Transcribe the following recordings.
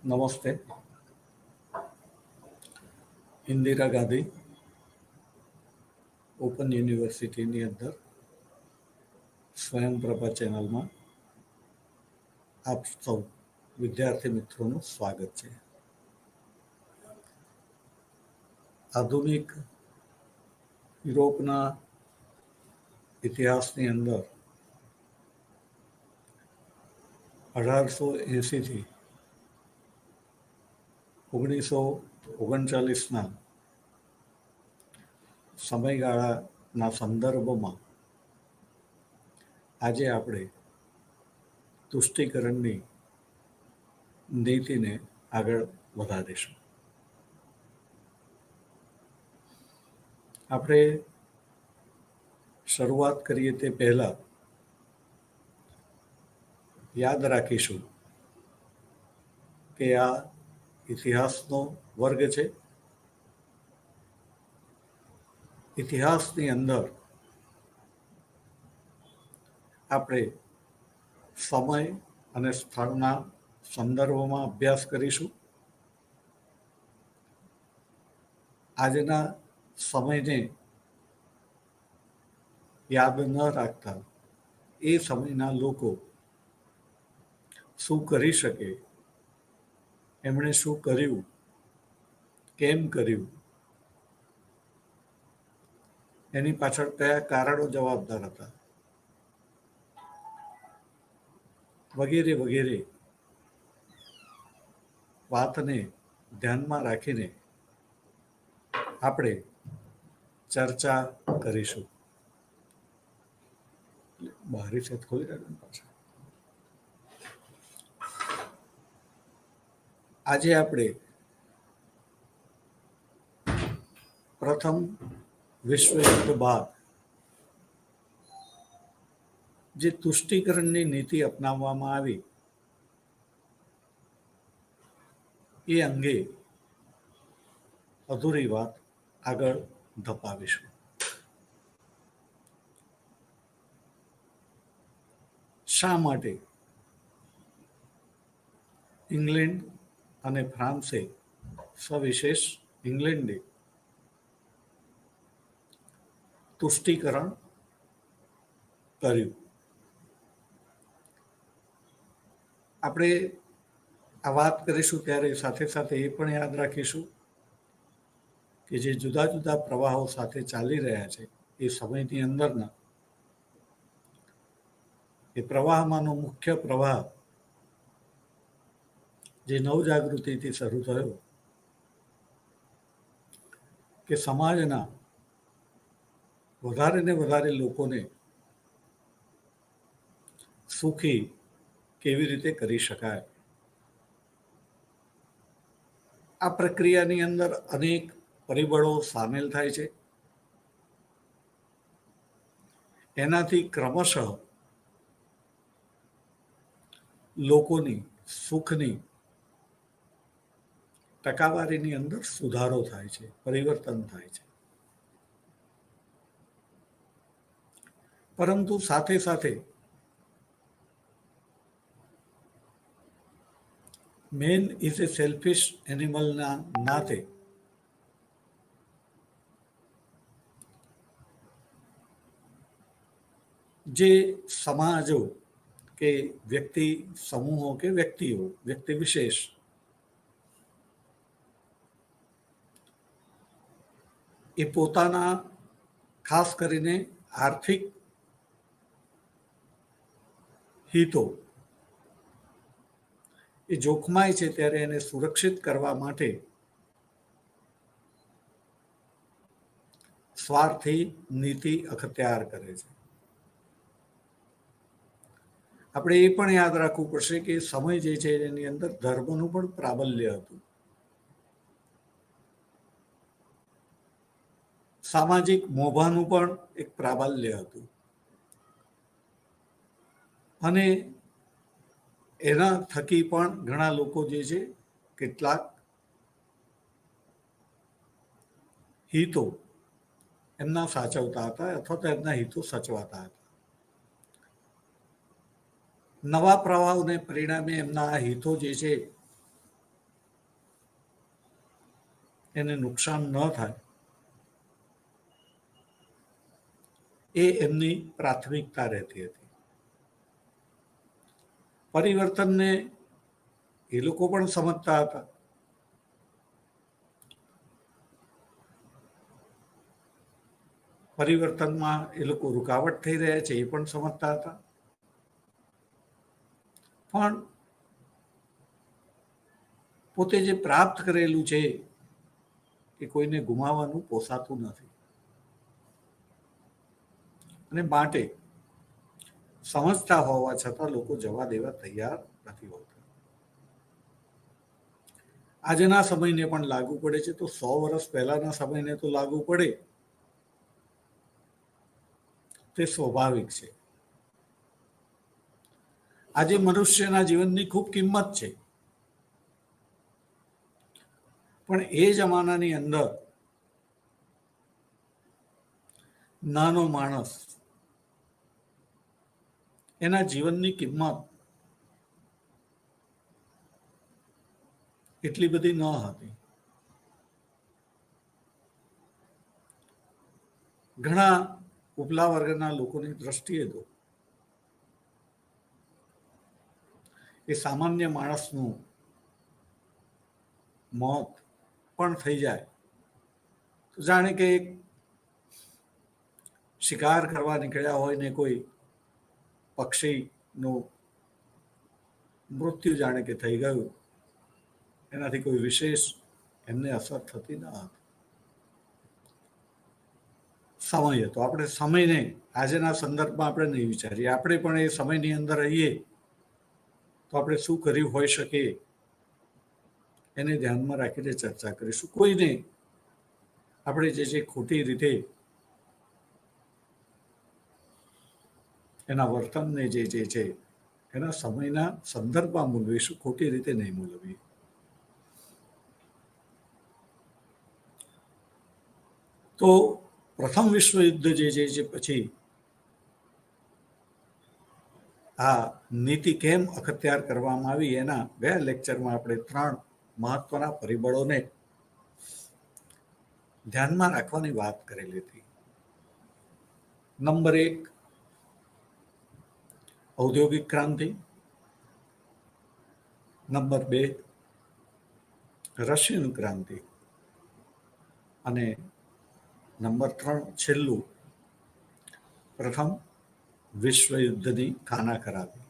નમસ્તે. ઇન્દિરા ગાંધી ઓપન યુનિવર્સિટીની અંદર સ્વયંપ્રભા ચેનલમાં આપ સૌ વિદ્યાર્થી મિત્રોનું સ્વાગત છે. આધુનિક યુરોપના ઇતિહાસની અંદર 1880થી 1939ના સમયગાળાના સંદર્ભમાં આજે આપણે તુષ્ટિકરણની નીતિને આગળ વધારીશું. આપણે શરૂઆત કરીએ તે પહેલાં યાદ રાખીશું કે આ ઇતિહાસનો વર્ગ છે. ઇતિહાસની અંદર આપણે સમય અને સ્થળના સંદર્ભમાં અભ્યાસ કરીશું. આજના સમયને યાદ ન રાખતા એ સમયના લોકો શું કરી શકે, એમણે શું કર્યું, કેમ કર્યું, એની પાછળ કયા કારણો જવાબદાર હતા, વગેરે વગેરે વાતને ધ્યાનમાં રાખીને આપણે ચર્ચા કરીશું. બારી સેટ ખોલી રાખજો પાછળ. આજે આપણે પ્રથમ વિશ્વયુદ્ધ બાદ જે તુષ્ટિકરણની નીતિ અપનાવવામાં આવી એ અંગે અધૂરી વાત આગળ ધપાવીશું. શા માટે ઇંગ્લેન્ડ અને ફ્રાન્સે, સવિશેષ ઇંગ્લેન્ડે તુષ્ટિકરણ કર્યું? આપણે આ વાત કરીશું ત્યારે સાથે સાથે એ પણ યાદ રાખીશું કે જે જુદા જુદા પ્રવાહો સાથે ચાલી રહ્યા છે એ સમયની અંદરના એ પ્રવાહમાંનો મુખ્ય પ્રવાહ જે નવજાગૃતિથી શરૂ થયો કે સમાજના વધારે ને વધારે લોકોને સુખી કેવી રીતે કરી શકાય. આ પ્રક્રિયાની અંદર અનેક પરિબળો સામેલ થાય છે. એનાથી ક્રમશઃ લોકોની સુખની ટકાવારીની અંદર સુધારો થાય છે, પરિવર્તન થાય છે. પરંતુ સાથે સાથે મેન ઇઝ એ સેલ્ફિશ એનિમલના નાતે જે સમાજો કે વ્યક્તિ સમૂહો કે વ્યક્તિઓ, વ્યક્તિ વિશેષ એ પોતાના ખાસ કરીને આર્થિક હિતો એ જોખમાય છે ત્યારે એને સુરક્ષિત કરવા માટે સ્વાર્થી નીતિ અખત્યાર કરે છે. આપણે એ પણ યાદ રાખવું પડશે કે સમય જે છે એની અંદર ધર્મનું પણ પ્રાબલ્ય હતું. સામાજિક મોભાનું પણ એક પ્રાબલ્ય હતું અને એના થકી પણ ઘણા લોકો જે છે કેટલાક હિતો એમના સાચવતા હતા અથવા તો એમના હિતો સચવાતા હતા. નવા પ્રવાહોને પરિણામે એમના હિતો જે છે એને નુકસાન ન થાય, એ એમની પ્રાથમિકતા રહેતી હતી. પરિવર્તનને એ લોકો પણ સમજતા હતા. પરિવર્તનમાં એ લોકો રૂકાવટ થઈ રહ્યા છે એ પણ સમજતા હતા. પણ પોતે જે પ્રાપ્ત કરેલું છે એ કોઈને ગુમાવવાનું પોસાતું નથી, અને માટે સમજતા હોવા છતાં લોકો જવા દેવા તૈયાર નથી હોતા. આજના સમયને પણ લાગુ પડે છે, તો 100 વર્ષ પહેલાના સમયને તો લાગુ પડે, તે સ્વાભાવિક છે. આજે મનુષ્યના જીવનની ખૂબ કિંમત છે, પણ એ જમાનાની અંદર નાનો માણસ એના જીવનની કિંમત એટલી બધી ન હતી. ઘણા ઉપલા વર્ગના લોકોની દ્રષ્ટિએ તો એ સામાન્ય માણસનું મોત પણ થઈ જાય તો જાણે કે એક શિકાર કરવા નીકળ્યા હોય ને કોઈ પક્ષીનું મૃત્યુ જાણે કે થઈ ગયું, એનાથી કોઈ વિશેષ એમને અસર થતી ન હતી. સમય હતો, આપણે સમયને આજના સંદર્ભમાં આપણે નહીં વિચારીએ. આપણે પણ એ સમયની અંદર રહીએ તો આપણે શું કર્યું હોઈ શકે એને ધ્યાનમાં રાખીને ચર્ચા કરીશું. કોઈને આપણે જે ખોટી રીતે એના વર્તનને જે છે એના સમયના સંદર્ભમાં મૂલવીશું, ખોટી રીતે નહીં મૂલવીએ. તો પ્રથમ વિશ્વયુદ્ધ જે છે પછી આ નીતિ કેમ અખત્યાર કરવામાં આવી એના ગયા લેક્ચરમાં આપણે 3 મહત્વના પરિબળોને ધ્યાનમાં રાખવાની વાત કરેલી હતી. નંબર 1, ઔદ્યોગિક ક્રાંતિ. નંબર 2, રશિયન ક્રાંતિ. અને નંબર 3 છેલ્લું, પ્રથમ વિશ્વયુદ્ધની ખાનાખરાબી.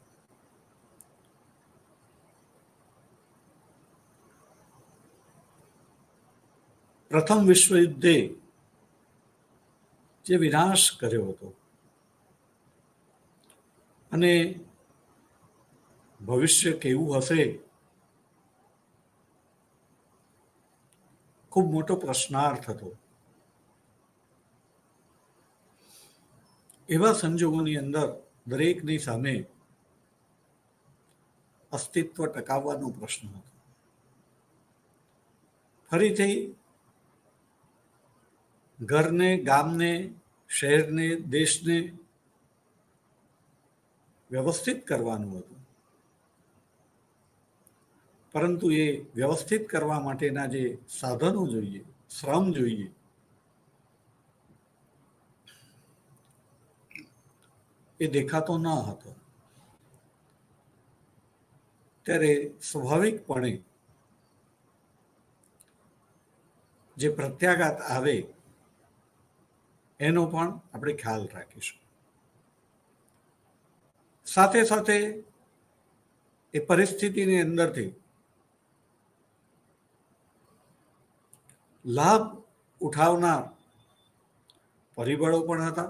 પ્રથમ વિશ્વયુદ્ધે જે વિનાશ કર્યો હતો અને ભવિષ્ય કેવું હશે, ખૂબ મોટો પ્રશ્નાર્થ હતો. એવા સંજોગોની અંદર દરેકની સામે અસ્તિત્વ ટકાવવાનો પ્રશ્ન હતો. ફરીથી ઘરને, ગામને, શહેરને, દેશને વ્યવસ્થિત કરવાનું હતું, પરંતુ એ વ્યવસ્થિત કરવા માટેના જે સાધનો જોઈએ, શ્રમ જોઈએ, એ દેખાતો ન હતો. ત્યારે સ્વાભાવિકપણે જે પ્રત્યાઘાત આવે એનો પણ આપણે ખ્યાલ રાખીશું. સાથે સાથે એ પરિસ્થિતિની અંદરથી લાભ ઉઠાવનાર પરિબળો પણ હતા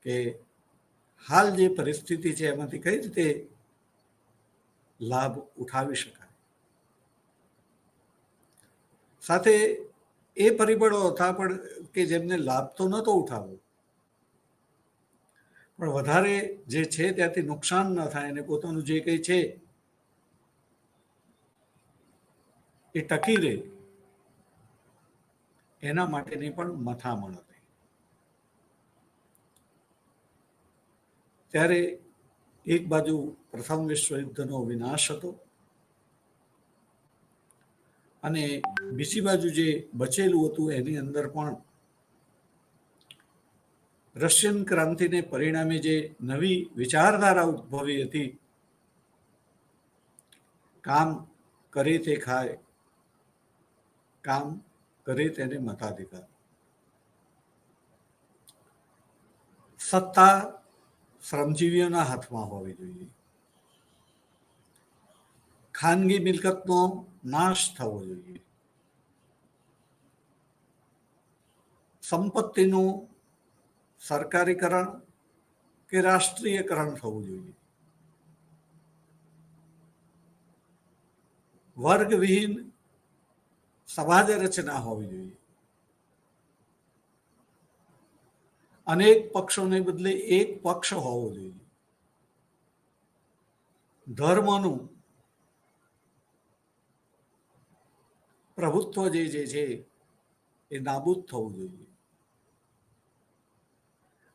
કે હાલ જે પરિસ્થિતિ છે એમાંથી કઈ રીતે લાભ ઉઠાવી શકાય. સાથે એ પરિબળો હતા પણ કે જેમને લાભ તો નહોતો ઉઠાવવો, પણ વધારે જે છે ત્યાંથી નુકસાન ન થાય અને પોતાનું જે કંઈ છે એ ટકી રહે એના માટેની પણ મથામણ હતી. ત્યારે એક બાજુ પ્રથમ વિશ્વયુદ્ધનો વિનાશ હતો અને બીજી બાજુ જે બચેલું હતું એની અંદર પણ રશિયન ક્રાંતિને પરિણામે જે નવી વિચારધારા ઉદ્ભવી હતી, કામ કરે તે ખાય, કામ કરે તેને મતાધિકાર, સત્તા શ્રમજીવીઓના હાથમાં હોવી જોઈએ, ખાનગી મિલકતનો નાશ થવો જોઈએ, સંપત્તિનું સરકારીકરણ કે રાષ્ટ્રીયકરણ થવું જોઈએ, વર્ગવિહીન સમાજ રચના હોવી જોઈએ, અનેક પક્ષોને બદલે એક પક્ષ હોવો જોઈએ, ધર્મનું પ્રભુત્વ જે છે એ નાબૂદ થવું જોઈએ.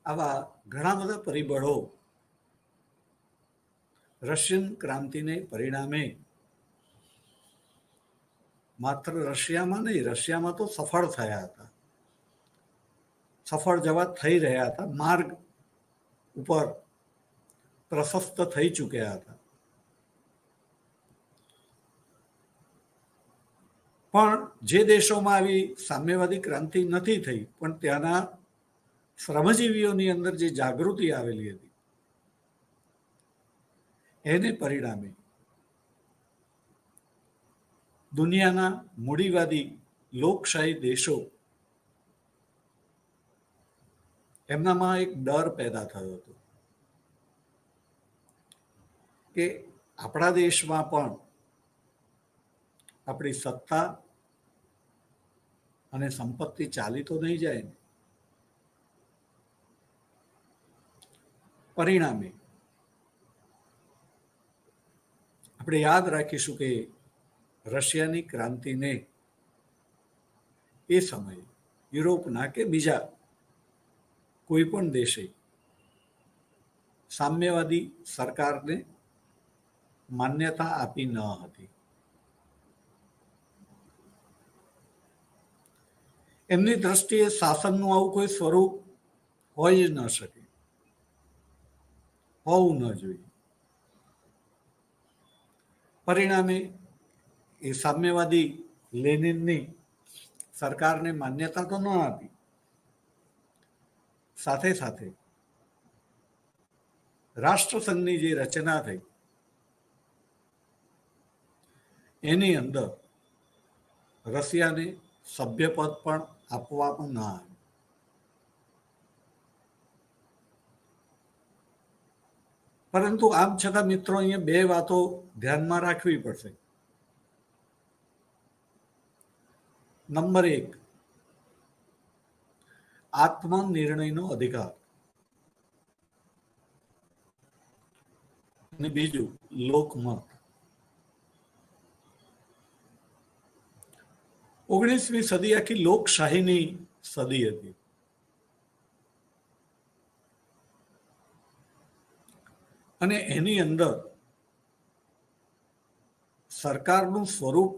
આવા ઘણા બધા પરિબળો રશિયન ક્રાંતિને પરિણામે માત્ર રશિયામાં નહીં, રશિયામાં તો સફળ થયા હતા, સફળ જવા થઈ રહ્યા હતા, માર્ગ ઉપર પ્રશસ્ત થઈ ચૂક્યા હતા, પણ જે દેશોમાં આવી સામ્યવાદી ક્રાંતિ નથી થઈ, પણ ત્યાંના શ્રમજીવીઓની અંદર જે જાગૃતિ આવેલી હતી એને પરિણામે દુનિયાના મૂડીવાદી લોકશાહી દેશો એમનામાં એક ડર પેદા થયો હતો કે આપણા દેશમાં પણ આપણી સત્તા અને સંપત્તિ ચાલી તો નહીં જાય ને. પરિણામે આપણે યાદ રાખીશું કે રશિયાની ક્રાંતિને એ સમયે યુરોપના કે બીજા કોઈ પણ દેશે સામ્યવાદી સરકારને માન્યતા આપી ન હતી. એમની દ્રષ્ટિએ શાસનનું આવું કોઈ સ્વરૂપ હોય જ ન શકે, હોવું ન જોઈએ. પરિણામે એ સામ્યવાદી લેનિનની સરકારને માન્યતા તો ન આપી, સાથે સાથે રાષ્ટ્રસંઘની જે રચના થઈ એની અંદર રશિયાને સભ્યપદ પણ આપવામાં ન આવ્યું. પરંતુ આમ છતાં મિત્રો અહીંયા બે વાતો ધ્યાનમાં રાખવી પડશે. નંબર 1, આત્મનિર્ણયનો અધિકાર, અને બીજું લોકમત. 19મી સદી આખી લોકશાહીની સદી હતી. અને એની અંદર સરકારનું સ્વરૂપ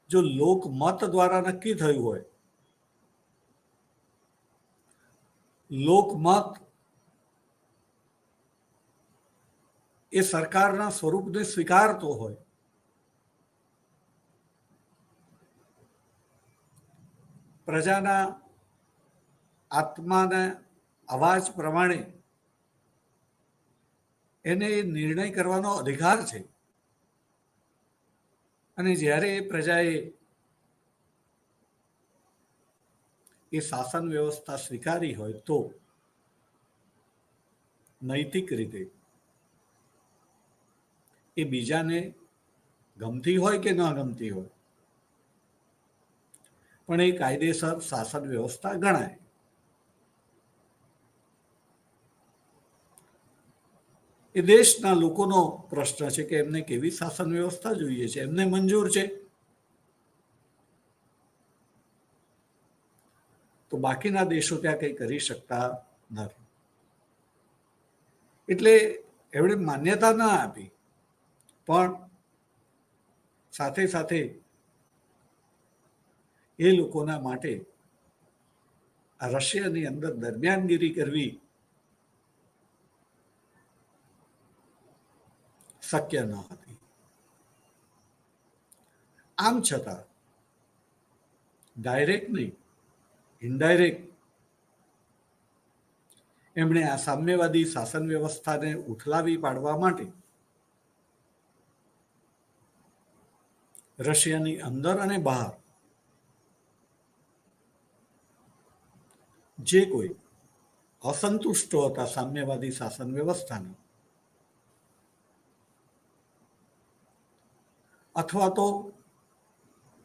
જો લોકમત દ્વારા નક્કી થયું હોય, લોકમત એ સરકારના સ્વરૂપને સ્વીકારતો હોય, પ્રજાના આત્માના અવાજ પ્રમાણે એને નિર્ણય કરવાનો અધિકાર છે. અને જ્યારે પ્રજાએ એ શાસન વ્યવસ્થા સ્વીકારી હોય તો નૈતિક રીતે એ બીજાને ગમતી હોય કે ન ગમતી હોય, પણ એ કાયદેસર શાસન વ્યવસ્થા ગણાય. એ દેશના લોકોનો પ્રશ્ન છે કે એમને કેવી શાસન વ્યવસ્થા જોઈએ છે, એમને મંજૂર છે તો બાકીના દેશો ત્યાં કંઈ કરી શકતા નથી. એટલે એમણે માન્યતા ના આપી, પણ સાથે સાથે એ લોકોના માટે આ રશિયાની અંદર દરમિયાનગીરી કરવી શક્ય ન હતી. આમ છતાં ડાયરેક્ટ નહીં, ઇનડાયરેક્ટ એમણે આ સામ્યવાદી શાસન વ્યવસ્થાને ઉથલાવી પાડવા માટે રશિયાની અંદર અને બહાર જે કોઈ અસંતુષ્ટો હતા સામ્યવાદી શાસન વ્યવસ્થાના, અથવા તો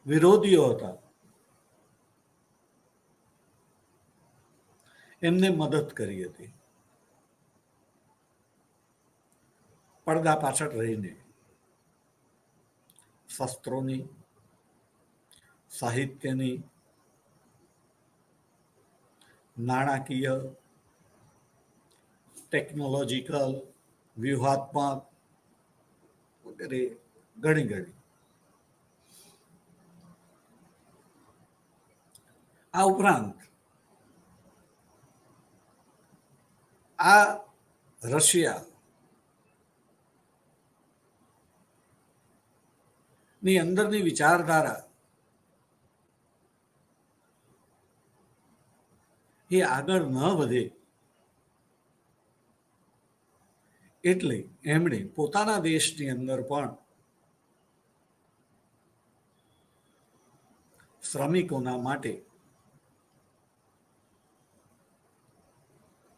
વિરોધીઓ હતા, એમને મદદ કરી હતી. પડદા પાછળ રહીને શસ્ત્રોની, સાહિત્યની, નાણાકીય, ટેકનોલોજીકલ, વ્યૂહાત્મક વગેરે ઘણી આ ઉપરાંત આ રશિયા ની અંદરની વિચારધારા એ આગળ ન વધે એટલે એમણે પોતાના દેશની અંદર પણ શ્રમિકોના માટે,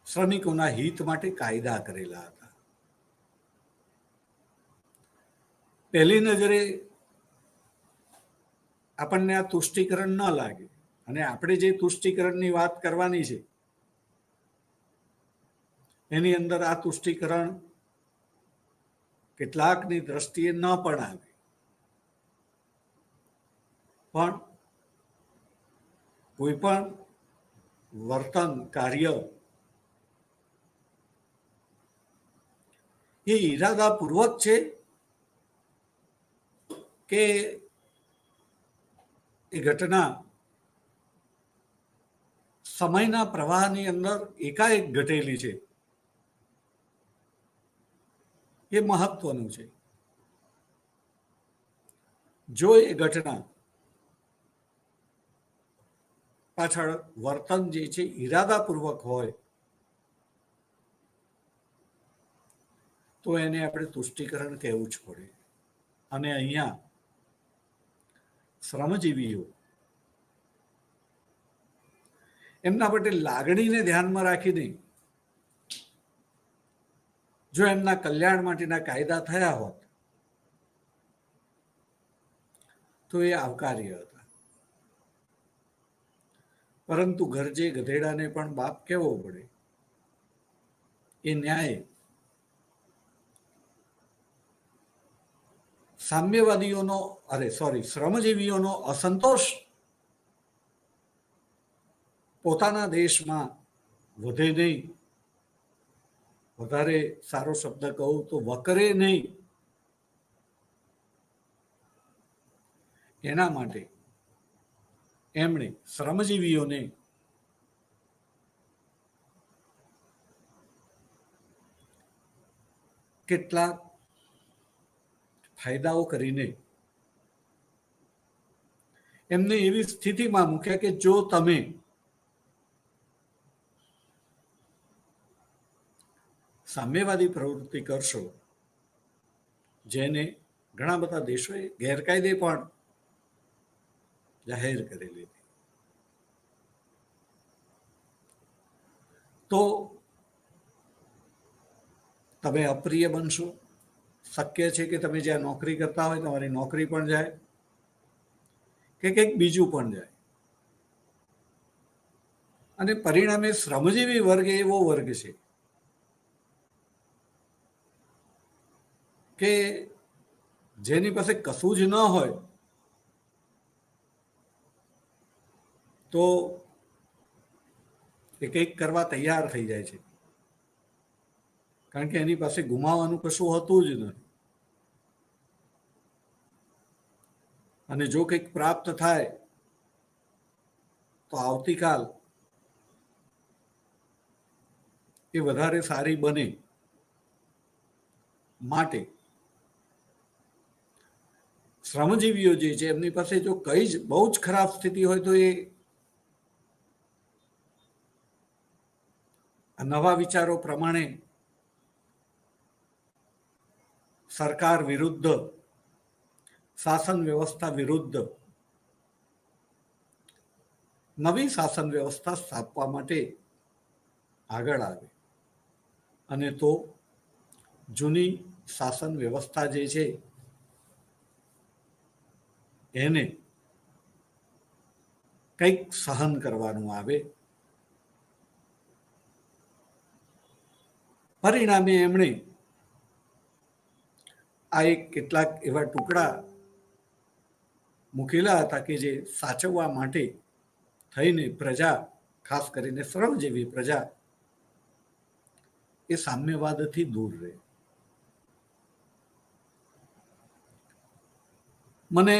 શ્રમિકોના હિત માટે કાયદા કરેલા હતા. પહેલી નજરે આપણને આ તુષ્ટિકરણ ન લાગે, અને આપણે જે તુષ્ટિકરણની વાત કરવાની છે એની અંદર આ તુષ્ટિકરણ કેટલાકની દ્રષ્ટિએ ન પણ આવે, પણ કોઈ પણ વર્તન, કાર્ય એ ઈરાદાપૂર્વક છે કે એ ઘટના સમયના પ્રવાહની અંદર એકાએક ઘટેલી છે, એ મહત્વનું છે. જો એ ઘટના પાછળ વર્તન જે છે ઈરાદાપૂર્વક હોય તો એને આપણે તુષ્ટિકરણ કહેવું જ પડે. અને અહીંયા શ્રમજીવીઓ એમના માટે લાગણીને ધ્યાનમાં રાખીને જો એમના કલ્યાણ માટેના કાયદા થયા હોત તો એ આવકાર્ય હતા. પરંતુ ગરજે ગધેડાને પણ બાપ કહેવો પડે, એ ન્યાય શ્રમજીવીઓનો અસંતોષ પોતાના દેશમાં વધે નહીં, વધારે સારો શબ્દ કહું તો વકરે નહીં, એના માટે એમણે શ્રમજીવીઓને કેટલાક ફાયદાઓ કરીને એમને એવી સ્થિતિમાં મૂક્યા કે જો તમે સામ્યવાદી પ્રવૃત્તિ કરશો, જેને ઘણા બધા દેશોએ ગેરકાયદે પણ જાહેર કરેલી હતી, તો તમે અપ્રિય બનશો. શક્ય છે કે તમે જ્યાં નોકરી કરતા હોય તમારી નોકરી પણ જાય કે કંઈક બીજું પણ જાય, અને પરિણામે શ્રમજીવી વર્ગ એવો વર્ગ છે કે જેની પાસે કશું જ ન હોય તો એ કંઈક કરવા તૈયાર થઈ જાય છે, કારણ કે એની પાસે ગુમાવવાનું કશું હોતું જ નથી. અને જો કંઈક પ્રાપ્ત થાય તો આવતીકાલ એ વધારે સારી બને માટે શ્રમજીવીઓ જે છે એમની પાસે જો કઈ જ બહુ જ ખરાબ સ્થિતિ હોય તો એ નવા વિચારો પ્રમાણે સરકાર વિરુદ્ધ, શાસન વ્યવસ્થા વિરુદ્ધ નવી શાસન વ્યવસ્થા સ્થાપવા માટે આગળ આવે અને તો જૂની શાસન વ્યવસ્થા જે છે એને કંઈક સહન કરવાનું આવે. પરિણામે એમણે આ એક કેટલાક એવા ટુકડા મૂકેલા હતા કે જે સાચવવા માટે થઈને પ્રજા, ખાસ કરીને શ્રમજીવી પ્રજા, એ સામ્યવાદથી દૂર રહે. મને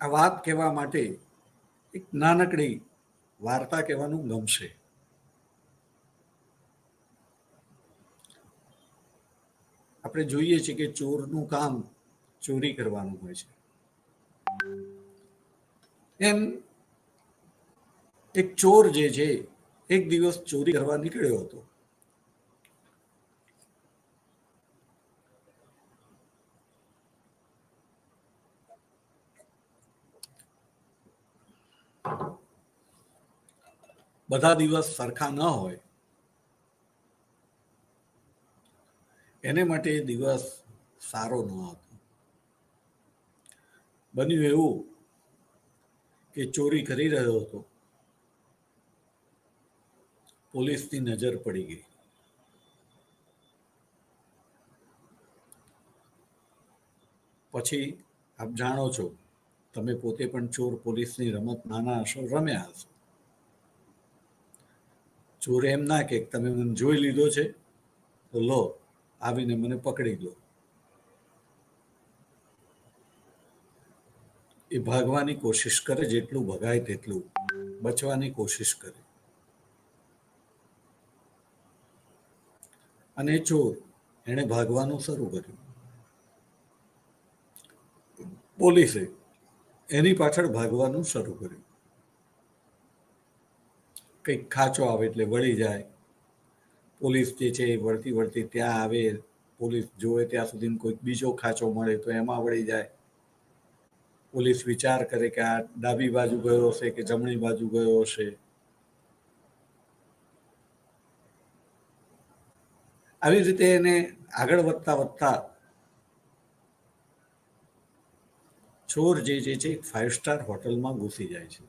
આ વાત કહેવા માટે એક નાનકડી વાર્તા કહેવાનું ગમશે. આપણે જોઈએ છીએ કે ચોરનું કામ ચોરી કરવાનું હોય છે. એમ એક ચોર જે છે એક દિવસ ચોરી કરવા નીકળ્યો હતો. બધા દિવસ સરખા ન હોય, એને માટે દિવસ સારો ન હતો. બન્યું એવું કે ચોરી કરી રહ્યો હતો, પોલીસની નજર પડી ગઈ. પછી આપ જાણો છો, તમે પોતે પણ ચોર પોલીસની રમત નાના હશો, રમ્યા હશો. ચોર એમ ના કે તમે મને જોઈ લીધો છે તો લો આવીને મને પકડી લો. એ ભાગવાની કોશિશ કરે, જેટલું ભગાય તેટલું બચવાની કોશિશ કરે. અને ચોર એણે ભાગવાનું શરૂ કર્યું. પોલીસે એની પાછળ ભાગવાનું શરૂ કર્યું. કંઈક ખાંચો આવે એટલે વળી જાય. પોલીસ જે છે એ વળતી વળતી ત્યાં આવે, પોલીસ જોવે ત્યાં સુધી કોઈક બીજો ખાંચો મળે તો એમાં વળી જાય. પોલીસ વિચાર કરે કે આ ડાબી બાજુ ગયો હશે કે જમણી બાજુ ગયો હશે. આવી રીતે એને આગળ વધતા વધતા ચોર જે છે 5 સ્ટાર હોટલમાં ઘૂસી જાય છે.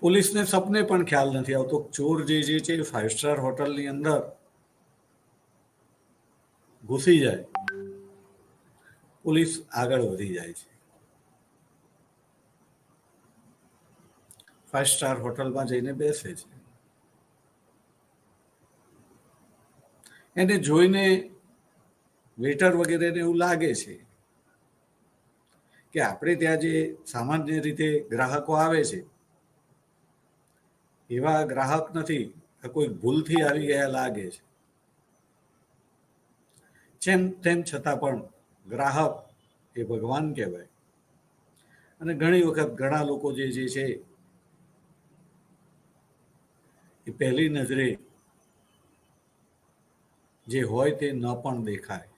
પોલીસને સપને પણ ખ્યાલ નથી આવતો ચોર જે છે 5 સ્ટાર હોટલની અંદર ઘૂસી જાય. પોલીસ આગળ વધી જાય છે. 5 સ્ટાર હોટલમાં જઈને બેસે છે. એને જોઈને વેટર વગેરેને એવું લાગે છે કે આપણે ત્યાં જે સામાન્ય રીતે ગ્રાહકો આવે છે એવા ગ્રાહક નથી, કોઈ ભૂલથી આવી ગયા લાગે છે. જેમ તેમ છતાં પણ ગ્રાહક એ ભગવાન કહેવાય. અને ઘણી વખત ઘણા લોકો જે છે એ પહેલી નજરે જે હોય તે ન પણ દેખાય.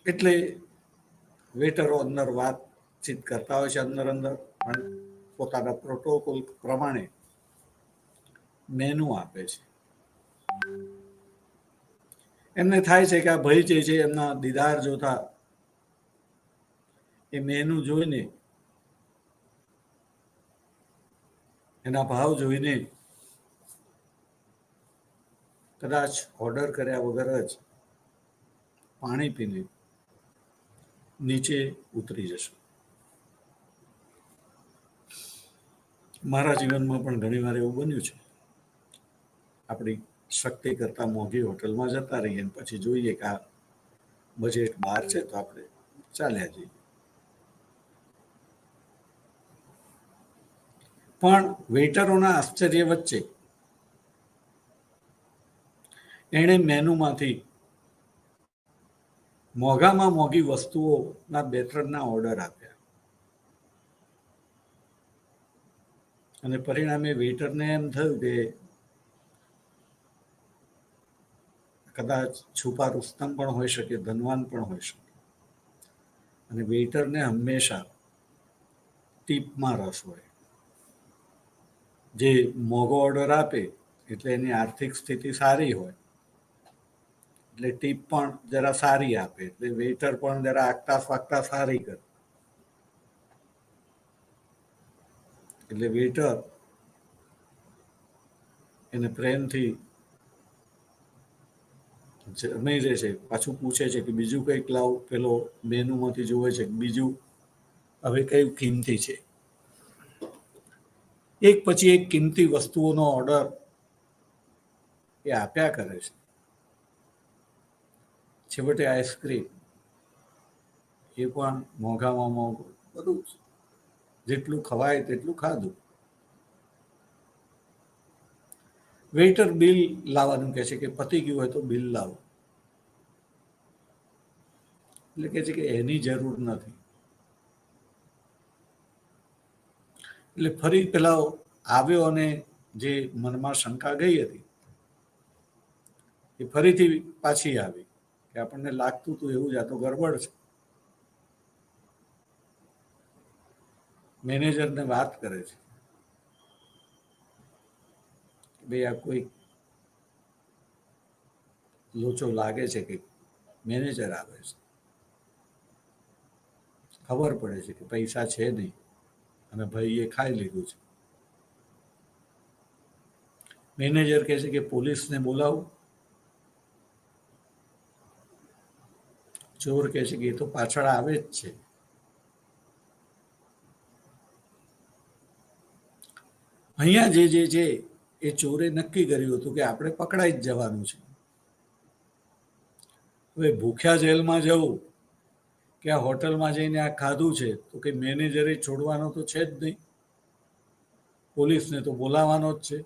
એટલે વેટરો અંદર વાતચીત કરતા હોય છે, અંદર અંદર પણ પોતાના પ્રોટોકોલ પ્રમાણે મેનુ આપે છે. એમને થાય છે કે આ ભાઈ જે છે એમના દીદાર જોતા એ મેનુ જોઈને, એના ભાવ જોઈને કદાચ ઓર્ડર કર્યા વગર જ પાણી પીને નીચે ઉતરી જશે. મારા જીવનમાં પણ ઘણી વાર એવું બન્યું છે. આપણી શક્તિ કરતા મોંઘી હોટલમાં જતા રહીએ અને પછી જોઈએ કે આ બજેટ બહાર છે તો આપણે ચાલ્યા જઈએ. પણ વેઇટરોના આશ્ચર્ય વચ્ચે એણે મેનુમાંથી મોંઘામાં મોંઘી વસ્તુઓના 2-3ના ઓર્ડર આપ્યા અને પરિણામે વેઇટરને એમ થયું કે કદાચ છુપા રુસ્તમ પણ હોઈ શકે, ધનવાન પણ હોઈ શકે. અને વેઇટરને હંમેશા ટીપમાં રસ હોય. જે મોંઘો ઓર્ડર આપે એટલે એની આર્થિક સ્થિતિ સારી હોય એટલે ટીપ પણ જરા સારી આપે, એટલે વેઇટર પણ જરા આગતા ફાગતા સારી કરે. એટલે વેઇટર એને પ્રેમથી જમી રહે છે, પાછું પૂછે છે કે બીજું કંઈક લાવ. પેલો મેનુમાંથી જોવે છે બીજું હવે કયું કિંમતી છે. એક પછી એક કિંમતી વસ્તુઓનો ઓર્ડર એ આપ્યા કરે છે. છેવટે આઈસ્ક્રીમ એ પણ મોંઘામાં મોંઘું, બધું જેટલું ખવાય તેટલું ખાધું. વેઇટર બિલ લાવવાનું કહે છે કે પતી ગયું હોય તો બિલ લાવો. એટલે કહે છે કે એની જરૂર નથી. એટલે ફરી પેલા આવ્યો અને જે મનમાં શંકા ગઈ હતી એ ફરીથી પાછી આવી કે આપણને લાગતું હતું એવું જ, આ તો ગડબડ છે. મેનેજરને વાત કરે છે, ભાઈ આ કોઈ લોચો લાગે છે કે મેનેજર આવે છે. ખબર પડે છે કે પૈસા છે નહીં અને ભાઈએ ખાઈ લીધું છે. મેનેજર કહે છે કે પોલીસને બોલાવો. ચોર કહે છે કે એ તો પાછળ આવે જ છે. અહીંયા જે છે એ ચોરે નક્કી કર્યું હતું કે આપણે પકડાઈ જ જવાનું છે. હવે ભૂખ્યા જેલમાં જવું કે આ હોટલમાં જઈને આ ખાધું છે તો કે મેનેજરે છોડવાનો તો છે જ નહીં, પોલીસને તો બોલાવવાનો જ છે.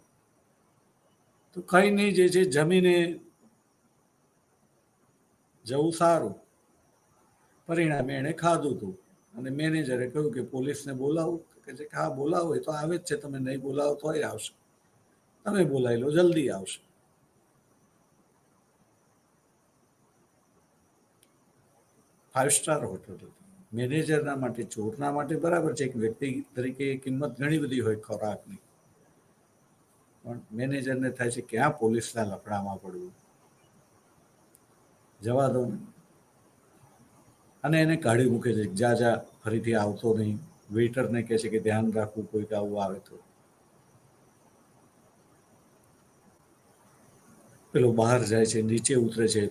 તો કઈ નહીં, જે છે જમીને જવું સારું. પરિણામે એણે ખાધું હતું અને મેનેજરે કહ્યું કે પોલીસને બોલાવું. કે છે કે હા બોલાવો, એ તો આવે જ છે, તમે નહીં બોલાવો તોય આવશે, તમે બોલાવી લો જલ્દી આવશે. ફાઇવ સ્ટાર હોટલ હતી. મેનેજરના માટે, ચોરના માટે બરાબર છે, એક વ્યક્તિ તરીકે કિંમત ઘણી બધી હોય ખોરાકની, પણ મેનેજરને થાય છે ક્યાં પોલીસના લફડામાં પડવું, જવા દો ને. અને એને કાઢી મૂકે છે, જા ફરીથી આવતો નહીં. વેઇટરને કહે છે કે ધ્યાન રાખવું કોઈક આવું આવે તો. પેલો બહાર જાય છે, નીચે ઉતરે છે.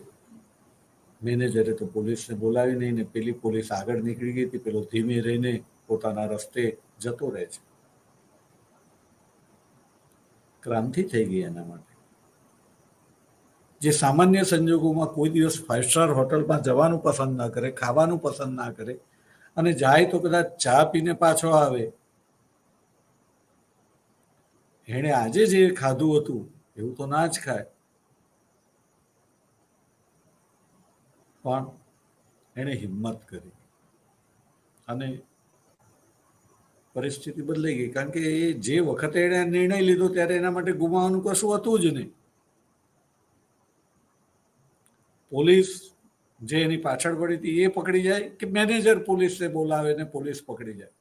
મેનેજરે તો પોલીસને બોલાવી નહીં ને પેલી પોલીસ આગળ નીકળી ગઈ હતી, પેલો ધીમે રહીને પોતાના રસ્તે જતો રહે છે. ક્રાંતિ થઈ ગઈ એના માટે. જે સામાન્ય સંજોગોમાં કોઈ દિવસ ફાઇવ સ્ટાર હોટલમાં જવાનું પસંદ ના કરે, ખાવાનું પસંદ ના કરે, અને જાય તો કદાચ ચા પીને પાછો આવે, એણે આજે જે ખાધું હતું એવું તો ના જ ખાય. પણ એણે હિંમત કરી અને પરિસ્થિતિ બદલાઈ ગઈ. કારણ કે એ જે વખતે એણે નિર્ણય લીધો ત્યારે એના માટે ગુમાવવાનું કશું હતું જ નહીં. પોલીસ જે એની પાછળ પડી હતી એ પકડી જાય કે મેનેજર પોલીસને બોલાવે ને પોલીસ પકડી જાય.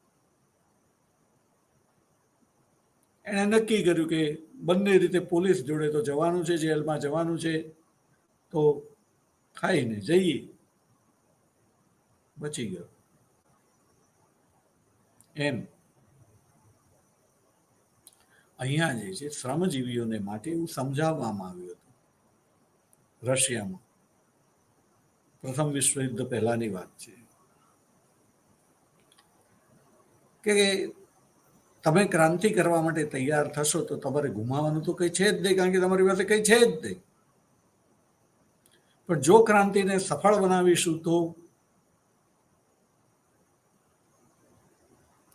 એણે નક્કી કર્યું કે બંને રીતે પોલીસ જોડે તો જવાનું છે, જેલમાં જવાનું છે, તો ખાઈને જઈએ. બચી ગયો. એમ અહીંયા જે છે શ્રમજીવીઓને માટે એવું સમજાવવામાં આવ્યું હતું. રશિયામાં પ્રથમ વિશ્વયુદ્ધ પહેલાની વાત છે કે તમે ક્રાંતિ કરવા માટે તૈયાર થશો તો તમારે ગુમાવવાનું તો કંઈ છે જ નહીં, કારણ કે તમારી પાસે કંઈ છે જ નહીં. પણ જો ક્રાંતિને સફળ બનાવીશું તો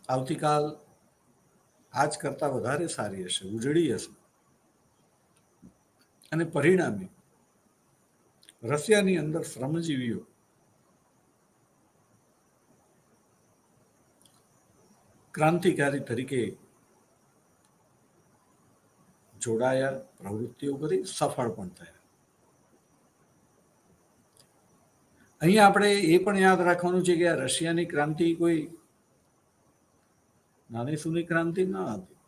આવતીકાલ આજ કરતા વધારે સારી હશે, ઉજળી હશે. અને પરિણામે રશિયાની અંદર શ્રમજીવીઓ ક્રાંતિકારી તરીકે જોડાયા, પ્રવૃત્તિઓ કરી, સફળ પણ થયા. અહીંયા આપણે એ પણ યાદ રાખવાનું છે કે આ રશિયાની ક્રાંતિ કોઈ નાની સૂની ક્રાંતિ ન હતી.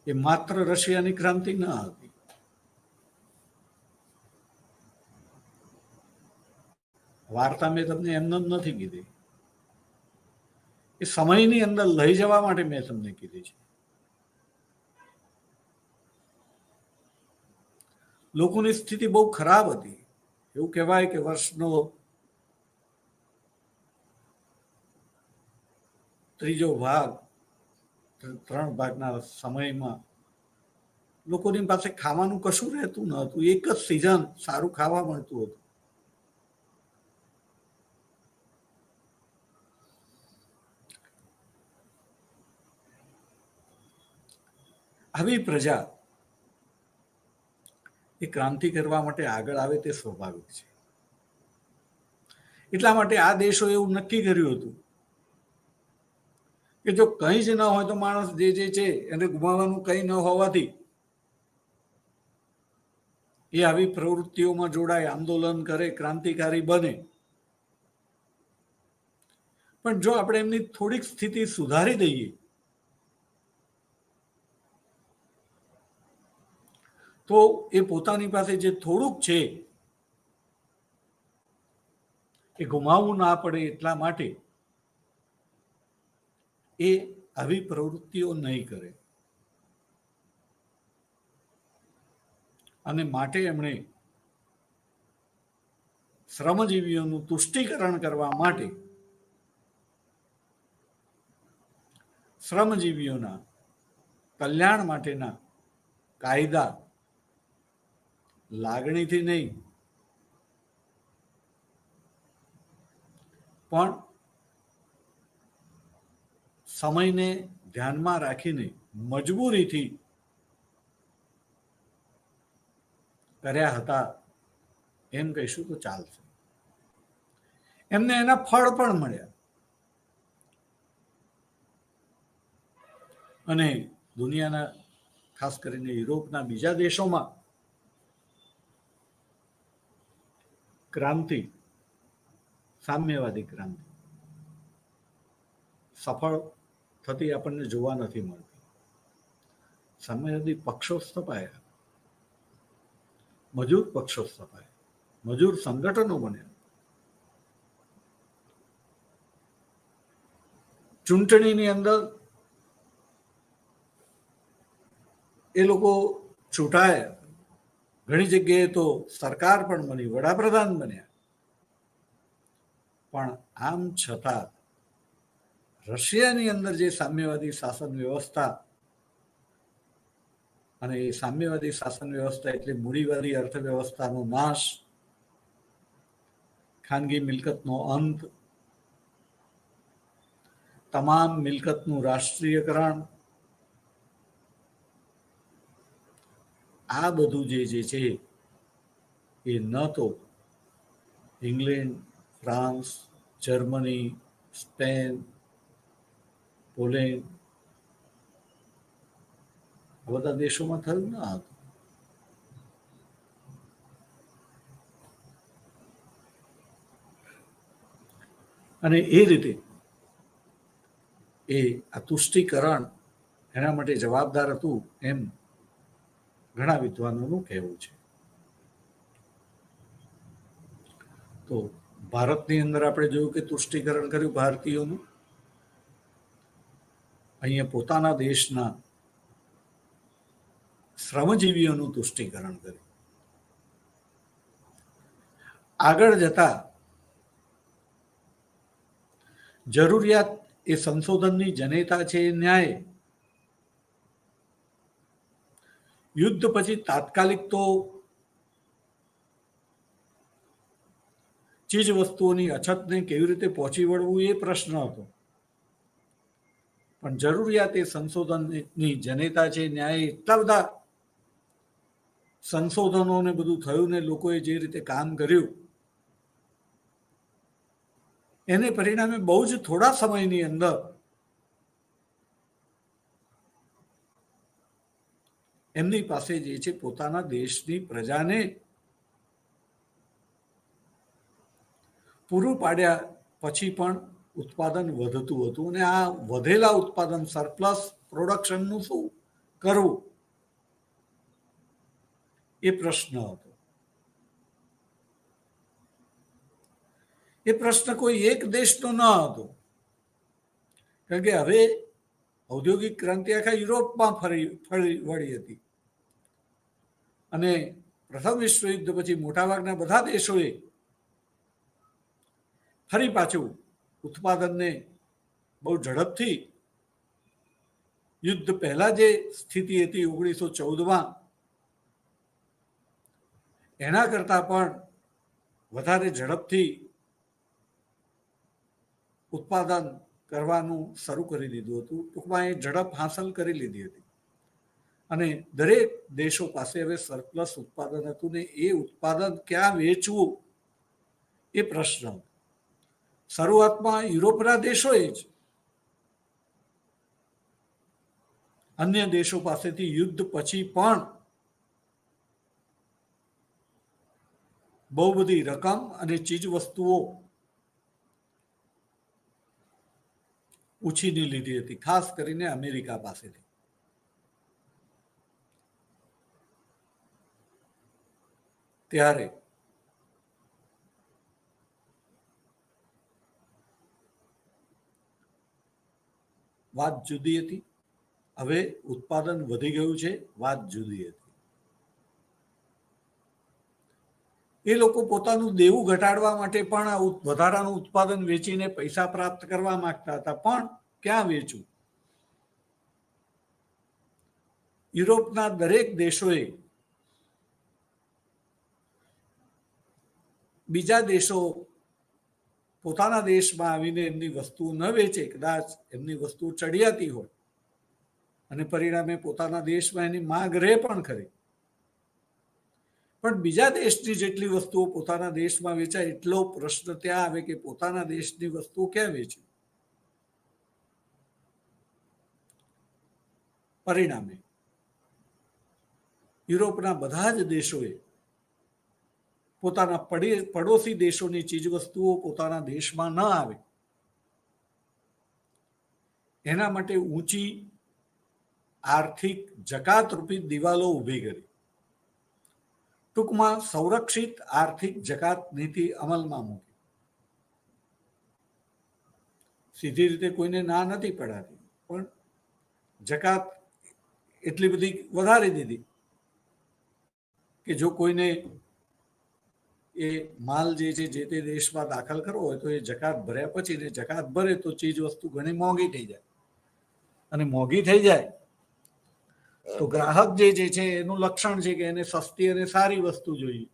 એ માત્ર રશિયાની ક્રાંતિ ન હતી. વાર્તા મેં તમને એમને જ નથી કીધી, એ સમયની અંદર લઈ જવા માટે મેં તમને કીધી છે. લોકોની સ્થિતિ બહુ ખરાબ હતી. એવું કહેવાય કે વર્ષનો ત્રીજો ભાગ, 3 ભાગના સમયમાં લોકોની પાસે ખાવાનું કશું રહેતું ન હતું. એક જ સિઝન સારું ખાવા મળતું હતું. આવી પ્રજા એ ક્રાંતિ કરવા માટે આગળ આવે તે સ્વાભાવિક છે. એટલા માટે આ દેશો એવું નક્કી કર્યું હતું કે જો કંઈ જ ન હોય તો માણસ જે છે એને ગુમાવવાનું કંઈ ન હોવાથી એ આવી પ્રવૃત્તિઓમાં જોડાય, આંદોલન કરે, ક્રાંતિકારી બને. પણ જો આપણે એમની થોડીક સ્થિતિ સુધારી દઈએ તો એ પોતાની પાસે જે થોડુંક છે એ ગુમાવવું ના પડે એટલા માટે એ આવી પ્રવૃત્તિઓ નહીં કરે. અને માટે એમણે શ્રમજીવીઓનું તુષ્ટિકરણ કરવા માટે શ્રમજીવીઓના કલ્યાણ માટેના કાયદા લાગણીથી નહીં પણ સમયને ધ્યાનમાં રાખીને મજબૂરીથી કર્યા હતા એમ કહીશું તો ચાલશે. એમને એના ફળ પણ મળ્યા. અને દુનિયાના ખાસ કરીને યુરોપના બીજા દેશોમાં ક્રાંતિ, સામ્યવાદી ક્રાંતિ સફળ થતી આપણને જોવા નથી મળતી. સામ્યવાદી પક્ષો સ્થપાયા, મજૂર પક્ષો સ્થપાયા, મજૂર સંગઠનો બન્યા. ચૂંટણીની અંદર એ લોકો ચૂંટાયા. ઘણી જગ્યાએ તો સરકાર પણ બની, વડાપ્રધાન બન્યા. પણ આમ છતાં રશિયાની અંદર જે સામ્યવાદી શાસન વ્યવસ્થા, અને એ સામ્યવાદી શાસન વ્યવસ્થા એટલે મૂડીવાદી અર્થવ્યવસ્થાનો નાશ, ખાનગી મિલકતનો અંત, તમામ મિલકતનું રાષ્ટ્રીયકરણ, આ બધું જે છે એ ન તો ઇંગ્લેન્ડ, ફ્રાન્સ, જર્મની, સ્પેન, પોલેન્ડ આ બધા દેશોમાં થયું ન હતું. અને એ રીતે એ આ તુષ્ટિકરણ એના માટે જવાબદાર હતું એમ ઘણા વિદ્વાનોનું કહેવું છે. તો ભારતની અંદર આપણે જોયું કે તુષ્ટિકરણ કર્યું ભારતીયોનું. અહીંયા પોતાના દેશના શ્રમજીવીઓનું તુષ્ટિકરણ કર્યું. આગળ જતા જરૂરિયાત એ સંશોધનની જનેતા છે એ ન્યાય. યુદ્ધ પછી તાત્કાલિક તો ચીજ વસ્તુઓની અછતને કેવી રીતે પહોંચી વળવું એ પ્રશ્ન હતો, પણ જરૂરિયાત એ સંશોધનની જનેતા છે. ન્યાય એટલા બધા સંશોધનો ને બધું થયું ને લોકોએ જે રીતે કામ કર્યું એને પરિણામે બહુ જ થોડા સમયની અંદર એમની પાસે જે છે પોતાના દેશની પ્રજાને પૂરું પાડ્યા પછી પણ ઉત્પાદન વધતું હતું, અને આ વધેલા ઉત્પાદન સરપ્લસ પ્રોડક્શનનું શું કરવું એ પ્રશ્ન હતો. એ પ્રશ્ન કોઈ એક દેશનો ન હતો, કારણ કે હવે ઔદ્યોગિક ક્રાંતિ આખા યુરોપમાં ફરી વળી હતી, અને પ્રથમ વિશ્વ યુદ્ધ પછી મોટાભાગના બધા દેશોએ ફરી પાછું ઉત્પાદનને બહુ ઝડપથી યુદ્ધ પહેલા જે સ્થિતિ હતી 1914માં એના કરતા પણ વધારે ઝડપથી ઉત્પાદન કરવાનું શરૂ કરી દીધું હતું. ટૂંકમાં એ ઝડપ હાંસલ કરી લીધી હતી, અને દરેક દેશો પાસે હવે સરપ્લસ ઉત્પાદન હતું, ને એ ઉત્પાદન ક્યાં વેચવું એ પ્રશ્ન હતો. શરૂઆતમાં યુરોપના દેશોએ જ અન્ય દેશો પાસેથી યુદ્ધ પછી પણ બહુ બધી રકમ અને ચીજ વસ્તુઓ ઉછીની લીધી હતી, ખાસ કરીને અમેરિકા પાસેથી. ત્યારે વાત જુદી હતી. હવે ઉત્પાદન વધી ગયું છે, વાત જુદી હતી. એ લોકો પોતાનું દેવું ઘટાડવા માટે પણ વધારાનું ઉત્પાદન વેચીને પૈસા પ્રાપ્ત કરવા માંગતા હતા, પણ ક્યાં વેચવું? યુરોપના દરેક દેશોએ બીજા દેશો પોતાના દેશમાં આવીને એમની વસ્તુઓ ન વેચે, કદાચ એમની વસ્તુઓ ચડિયાતી હોય અને પરિણામે પોતાના દેશમાં એની માંગ રહે પણ ખરી, પણ બીજા દેશની જેટલી વસ્તુઓ પોતાના દેશમાં વેચાય એટલો પ્રશ્ન ત્યાં આવે કે પોતાના દેશની વસ્તુઓ ક્યાં વેચે. પરિણામે યુરોપના બધા જ દેશોએ પોતાના પડોશી દેશોની ચીજવસ્તુઓ પોતાના દેશમાં ન આવે એના માટે ઊંચી આર્થિક જકાત રૂપી દિવાલો ઊભી કરી. ટૂંકમાં સંરક્ષિત આર્થિક જકાત નીતિ અમલમાં મૂકી. સીધી રીતે કોઈને ના નથી પડાતી, પણ જકાત એટલી બધી વધારી દીધી કે જો કોઈને એ માલ જે છે જે તે દેશમાં દાખલ કરવો હોય તો એ જકાત ભર્યા પછી ને જકાત ભરે તો ચીજ વસ્તુ ઘણી મોંઘી થઈ જાય, અને મોંઘી થઈ જાય તો ગ્રાહક જે છે એનું લક્ષણ છે કે એને સસ્તી અને સારી વસ્તુ જોઈએ.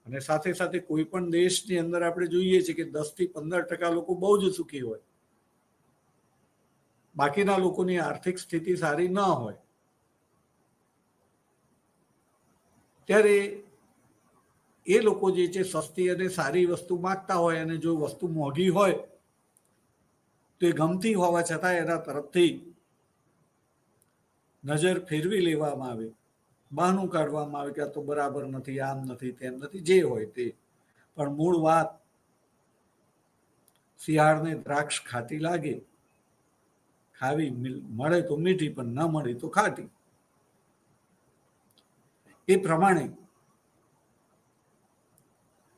અને સાથે સાથે કોઈ પણ દેશની અંદર આપણે જોઈએ છીએ કે 10 થી 15% લોકો બહુ જ સુખી હોય, બાકીના લોકોની આર્થિક સ્થિતિ સારી ન હોય. ત્યારે એ લોકો જે છે સસ્તી અને સારી વસ્તુ માંગતા હોય, અને જો વસ્તુ મોંઘી હોય તો એ ગમતી હોવા છતાં એના તરફથી નજર ફેરવી લેવામાં આવે, બહાનું કાઢવામાં આવે કે આ તો બરાબર નથી, આમ નથી, તેમ નથી, જે હોય તે. પણ મૂળ વાત શિયાળને દ્રાક્ષ ખાટી લાગે, ખાવી મળે તો મીઠી, પણ ન મળે તો ખાટી. એ પ્રમાણે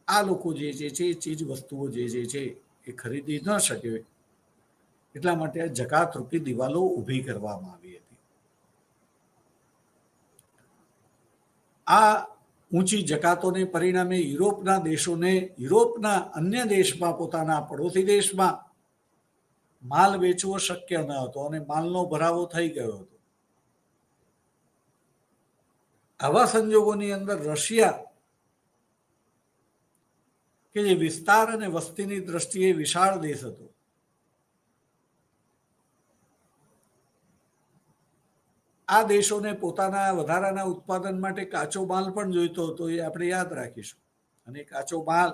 આ લોકો જે છે ચીજ વસ્તુઓ જે છે એ ખરીદી ન શકે, એટલા માટે આ જકાત રૂપી દિવાલો ઊભી કરવામાં આવી હતી. આ ઊંચી જકાતોને પરિણામે યુરોપના દેશોને યુરોપના અન્ય દેશમાં, પોતાના પડોશી દેશમાં માલ વેચવો શક્ય ન હતો અને માલનો ભરાવો થઈ ગયો હતો. આવા સંજોગોની અંદર રશિયા, કે જે વિસ્તાર અને વસ્તીની દ્રષ્ટિએ વિશાળ દેશ હતો, આ દેશોને પોતાના વધારાના ઉત્પાદન માટે કાચો માલ પણ જોઈતો હતો, એ આપણે યાદ રાખીશું. અને કાચો માલ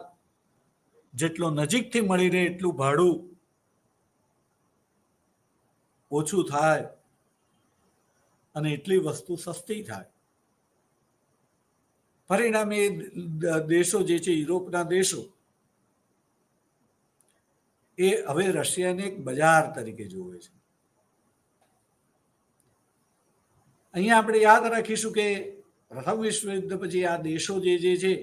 જેટલો નજીકથી મળી રહે એટલું ભાડું ઓછું થાય અને એટલી વસ્તુ સસ્તી થાય. પરિણામે દેશો જે છે, યુરોપના દેશો, એ હવે રશિયાને એક બજાર તરીકે જોવે છે. અહીંયા આપણે યાદ રાખીશું કે પ્રથમ વિશ્વયુદ્ધ પછી આ દેશો જે છે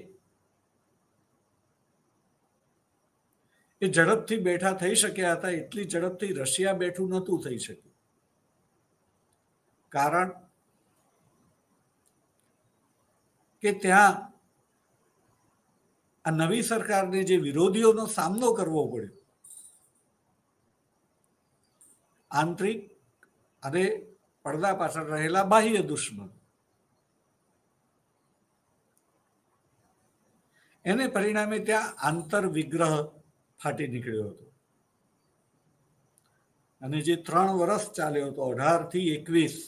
એ ઝડપથી બેઠા થઈ શક્યા હતા, એટલી ઝડપથી રશિયા બેઠું નહોતું થઈ શક્યું. કારણ કે ત્યાં આ નવી સરકારને જે વિરોધીઓનો સામનો કરવો પડ્યો, આંતરિક અને પડદા પાછળ રહેલા બાહ્ય દુશ્મન, એને પરિણામે ત્યાં આંતર વિગ્રહ ફાટી નીકળ્યો હતો. અને જે 3 વર્ષ ચાલ્યો હતો, 18 થી 21,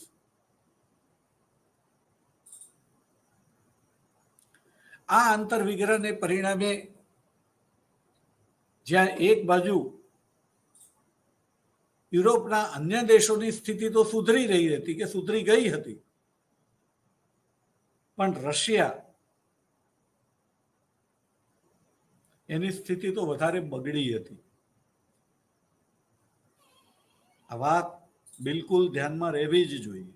આ આંતર વિગ્રહને પરિણામે જ્યાં એક બાજુ યુરોપના અન્ય દેશોની સ્થિતિ તો સુધરી રહી હતી, કે સુધરી ગઈ હતી, પણ રશિયા, એની સ્થિતિ તો વધારે બગડી હતી. આ વાત બિલકુલ ધ્યાનમાં રહેવી જ જોઈએ.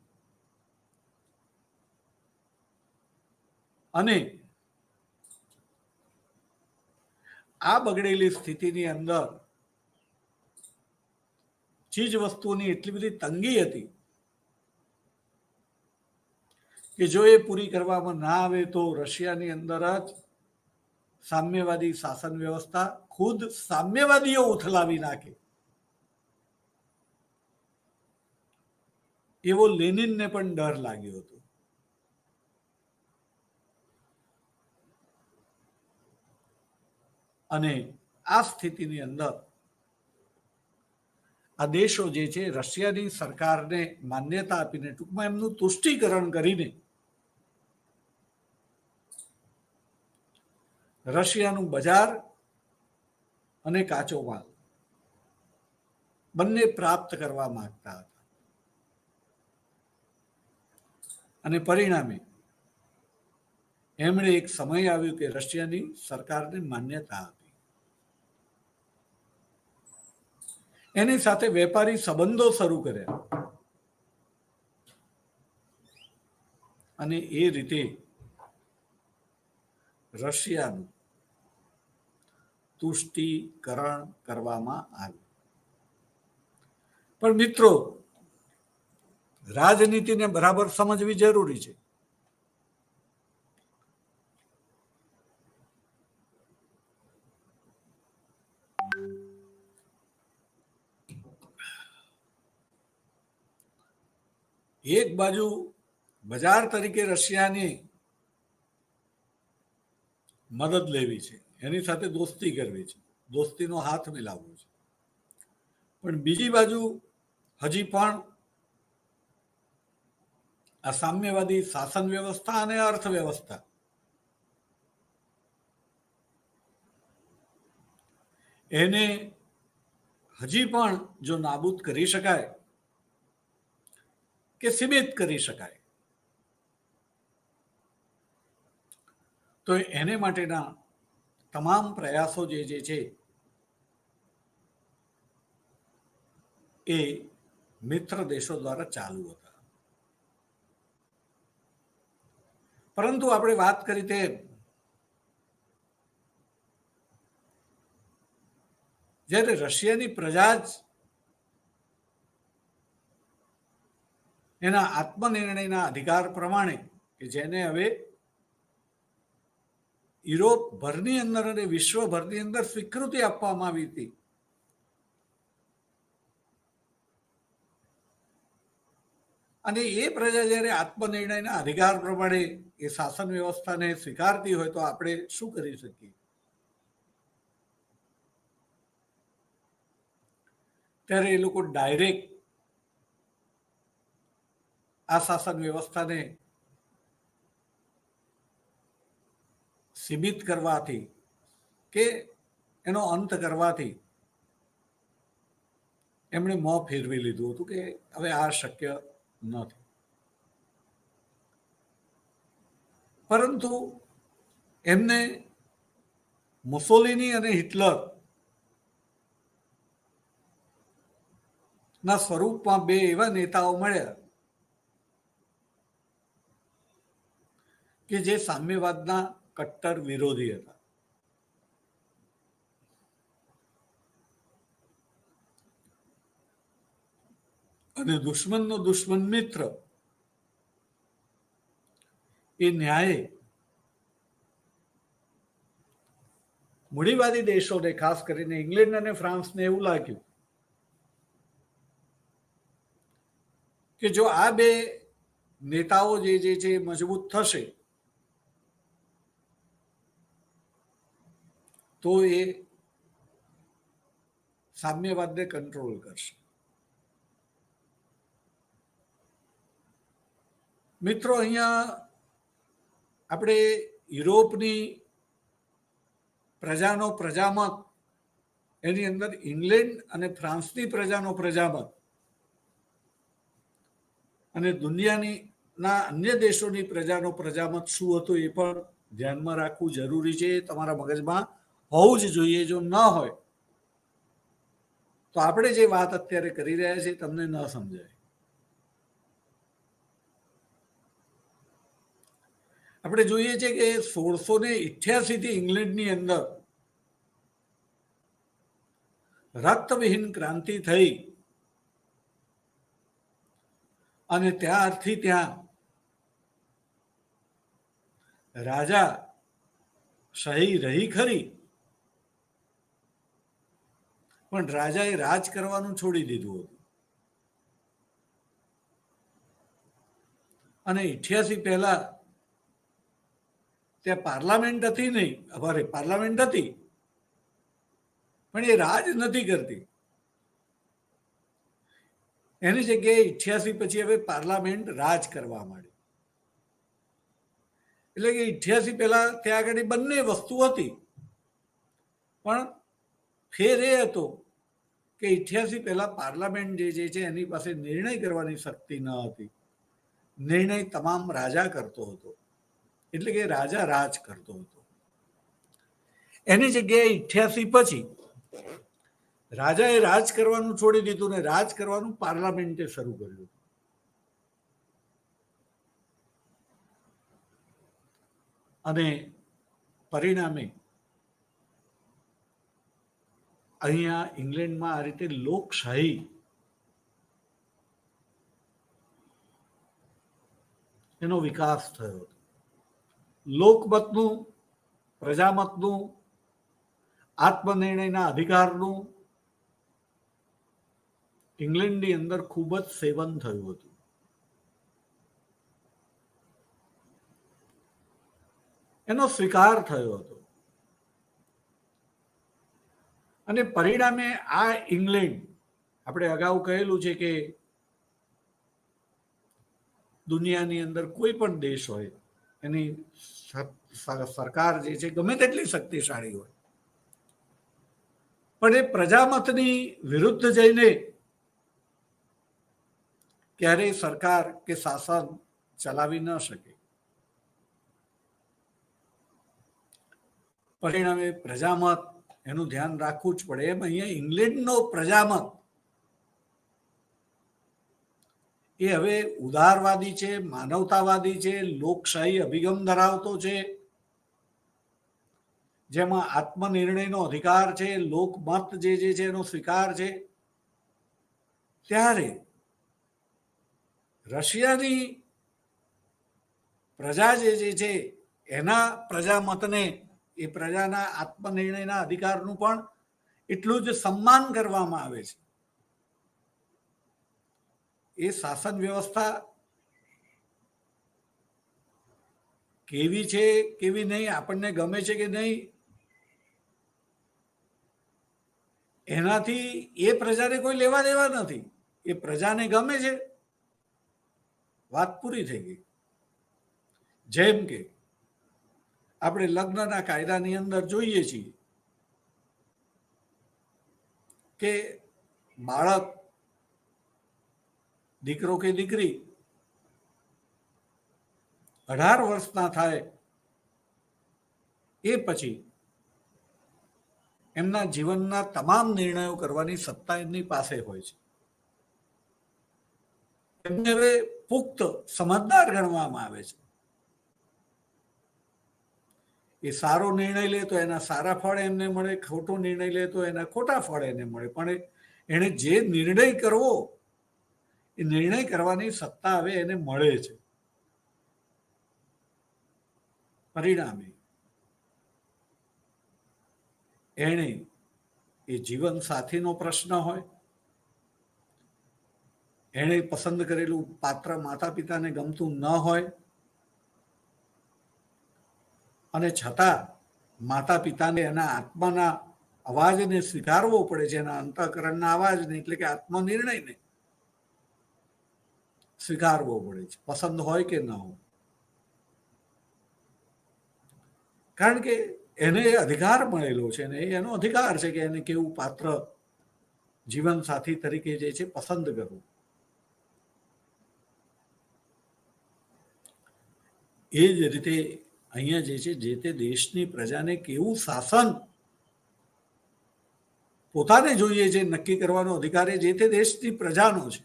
અને આ બગડેલી સ્થિતિની અંદર ચીજ વસ્તુઓની એટલી બધી તંગી હતી કે જો એ પૂરી કરવામાં ના આવે તો રશિયાની અંદર જ સામ્યવાદી શાસન વ્યવસ્થા ખુદ સામ્યવાદીઓ ઉથલાવી નાખે, એવો લેનિનને પણ ડર લાગ્યો હતો. અને આ સ્થિતિની અંદર આ દેશો જે છે, રશિયાની સરકારને માન્યતા આપીને, ટૂંકમાં એમનું તુષ્ટિકરણ કરીને, રશિયાનું બજાર અને કાચો માલ બંને પ્રાપ્ત કરવા માંગતા હતા. અને પરિણામે એમણે એક સમય આવ્યો કે રશિયાની સરકારને માન્યતા આપી. એની સાથે વેપારી સંબંધો શરૂ કર્યા અને એ રીતે રશિયાનું તુષ્ટિકરણ કરવામાં આવ્યું. પણ મિત્રો, રાજનીતિને બરાબર સમજવી જરૂરી છે. એક બાજુ બજાર તરીકે રશિયાની મદદ લેવી છે, એની સાથે દોસ્તી કરવી છે, દોસ્તીનો હાથ મિલાવવો છે. પણ બીજી બાજુ હજી પણ આ સામ્યવાદી શાસન વ્યવસ્થા અને અર્થવ્યવસ્થા એને હજી પણ જો નાબૂદ કરી શકાય કે સીમિત કરી શકાય તો એને માટેના તમામ પ્રયાસો જે છે એ મિત્ર દેશો દ્વારા ચાલુ હતા. પરંતુ આપણે વાત કરી તેમ જ્યારે રશિયાની પ્રજા જ એના આત્મનિર્ણયના અધિકાર પ્રમાણે, કે જેને હવે યુરોપ ભરની અંદર અને વિશ્વભરની અંદર સ્વીકૃતિ આપવામાં આવી હતી, અને એ પ્રજા જ્યારે આત્મનિર્ણયના અધિકાર પ્રમાણે એ શાસન વ્યવસ્થાને સ્વીકારતી હોય તો આપણે શું કરી શકીએ? ત્યારે એ લોકો ડાયરેક્ટ આ શાસન વ્યવસ્થાને સીમિત કરવાથી કે એનો અંત કરવાથી એમણે મોં ફેરવી લીધું હતું કે હવે આ શક્ય નથી. પરંતુ એમને મુસોલિની અને હિટલર ના સ્વરૂપમાં બે એવા નેતાઓ મળ્યા કે જે સામ્યવાદના કટ્ટર વિરોધી હતા. અને દુશ્મનનો દુશ્મન મિત્ર એ ન્યાય મૂડીવાદી દેશોને, ખાસ કરીને ઇંગ્લેન્ડ અને ફ્રાન્સને એવું લાગ્યું કે જો આ બે નેતાઓ જે છે મજબૂત થશે તો એ સામ્યવાદને કંટ્રોલ કરશે. મિત્રો, અહીંયા આપણે યુરોપની પ્રજાનો પ્રજામત, એની અંદર ઇંગ્લેન્ડ અને ફ્રાન્સની પ્રજાનો પ્રજામત અને દુનિયાના અન્ય દેશોની પ્રજાનો પ્રજામત શું હતું એ પણ ધ્યાનમાં રાખવું જરૂરી છે. તમારા મગજમાં હોવું જ જોઈએ. જો ન હોય તો આપણે જે વાત અત્યારે કરી રહ્યા છીએ તમને ન સમજાય. આપણે જોઈએ છીએ કે 1688 થી ઇંગ્લેન્ડની અંદર રક્તવિહીન ક્રાંતિ થઈ અને ત્યારથી ત્યાં રાજા શાહી રહી ખરી, પણ રાજાએ રાજ કરવાનું છોડી દીધું હતું. અને 88 પહેલા ત્યાં પાર્લામેન્ટ હતી નહીં, અમારે પાર્લામેન્ટ હતી પણ એ રાજ નથી કરતી. એની જગ્યાએ 88 પછી હવે પાર્લામેન્ટ રાજ કરવા માંડી. એટલે કે 88 પહેલા ત્યાં આગળ બંને વસ્તુ હતી, પણ ફેર એ હતો કે 88 પહેલા પાર્લામેન્ટ જે છે એની પાસે નિર્ણય કરવાની શક્તિ ન હતી. નિર્ણય તમામ રાજા કરતો હતો, એટલે કે રાજા રાજ કરતો હતો. એની જગ્યાએ 88 પછી રાજાએ રાજ કરવાનું છોડી દીધું ને રાજ કરવાનું પાર્લામેન્ટે શરૂ કર્યું. અને પરિણામે અહીંયા ઇંગ્લેન્ડમાં આ રીતે લોકશાહી એનો વિકાસ થયો હતો. લોકમતનું, પ્રજામતનું, આત્મનિર્ણયના અધિકારનું ઇંગ્લેન્ડની અંદર ખૂબ જ સેવન થયું હતું. એનો સ્વીકાર થયો હતો. અને પરિણામે આ ઇંગ્લેન્ડ, આપણે અગાઉ કહેલું છે કે દુનિયાની અંદર કોઈ પણ દેશ હોય એની સરકાર જે છે ગમે તેટલી શક્તિશાળી હોય, પણ એ પ્રજામતની વિરુદ્ધ જઈને ક્યારેય સરકાર કે શાસન ચલાવી ન શકે. પરિણામે પ્રજામત એનું ધ્યાન રાખવું જ પડે. એમ અહીંયા ઇંગ્લેન્ડનો પ્રજામત એ હવે ઉદારવાદી છે, માનવતાવાદી છે, લોકશાહી અભિગમ ધરાવતો છે, જેમાં આત્મનિર્ણયનો અધિકાર છે, લોકમત જે છે એનો સ્વીકાર છે. ત્યારે રશિયાની પ્રજા જે છે એના પ્રજામતને, એ પ્રજાના આત્મનિર્ણયના અધિકારનું પણ એટલું જ સન્માન કરવામાં આવે છે. એ શાસન વ્યવસ્થા કેવી છે કેવી નહીં, આપણને ગમે છે કે નહીં, એનાથી એ પ્રજાને કોઈ લેવા દેવા નથી. એ પ્રજાને ગમે છે, વાત પૂરી થઈ ગઈ. જેમ કે આપણે લગ્નના કાયદાની અંદર જોઈએ છીએ કે બાળક, દીકરો કે દીકરી 18 વર્ષના થાય એ પછી એમના જીવનના તમામ નિર્ણયો કરવાની સત્તા એમની પાસે હોય છે. એમને હવે પુખ્ત સમજદાર ગણવામાં આવે છે. એ સારો નિર્ણય લે તો એના સારા ફળ એમને મળે, ખોટો નિર્ણય લે તો એના ખોટા ફળ એને મળે, પણ એને જે નિર્ણય કરવો એ નિર્ણય કરવાની સત્તા હવે એને મળે છે. પરિણામે એને એ જીવન સાથીનો પ્રશ્ન હોય, એને પસંદ કરેલું પાત્ર માતા પિતાને ગમતું ન હોય, અને છતાં માતા પિતાને એના આત્માના અવાજને સ્વીકારવો પડે છે, એના અંતઃકરણના અવાજને, એટલે કે આત્મનિર્ણયને સ્વીકારવો પડે છે, પસંદ હોય કે ન હોય. કારણ કે એને એ અધિકાર મળેલો છે અને એનો અધિકાર છે કે એને કેવું પાત્ર જીવન સાથી તરીકે જે છે પસંદ કરવું. એ જ રીતે અહીંયા જે છે જે તે દેશની પ્રજાને કેવું શાસન પોતાને જોઈએ છે નક્કી કરવાનો અધિકાર એ જે તે દેશની પ્રજાનો છે.